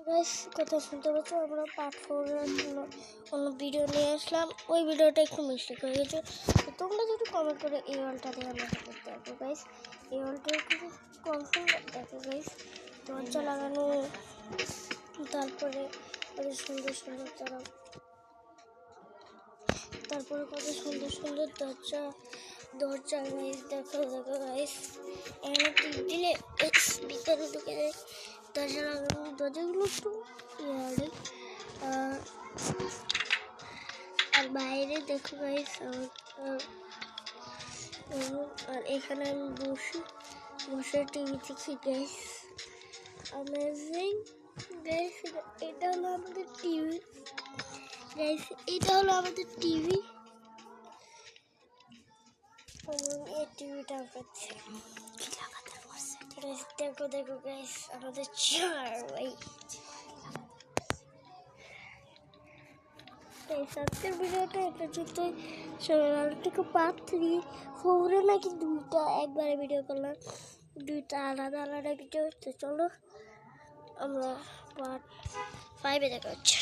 Guys কথা শুনতে পাচ্ছ, আমরা পার্ট 4 এর জন্য অন্য ভিডিও নিয়ে আসলাম। ওই ভিডিওটা একটু মিস্টেক হয়ে গেছে, তো তোমরা যদি কমেন্ট করে এই ওয়ালটা দিয়ে আমরা করতে পারবো গাইস। এই ওয়ালটা একটু কনফার্ম দেখো গাইস, দরজা লাগানো, তারপরে কত সুন্দর সুন্দর তারপরে কত সুন্দর সুন্দর দরজা গাইস। দেখো গাইস, এখানে টিপ দিলে ভিতরে ঢুকে যায়। দরজা লাগানো, দরজাগুলো একটু ইয়ারে, আর বাইরে দেখো গাইস। আর এখানে আমি বসে টিভি দেখি গাইস। অ্যামেজিং গাইস, এটা হলো আমাদের টিভি গাইস, এটা হলো আমাদের টিভি। এই টিভিটা করছে, দেখো গাইস, আমাদের চেয়ার ভাই। আজকের ভিডিওটা এটা যদি থেকে পার্ট 3 4 নাকি 2টা একবারে ভিডিও করলাম, 2টা আলাদা ভিডিও। তো চলো আমরা পার্ট 5 দেখা হচ্ছে।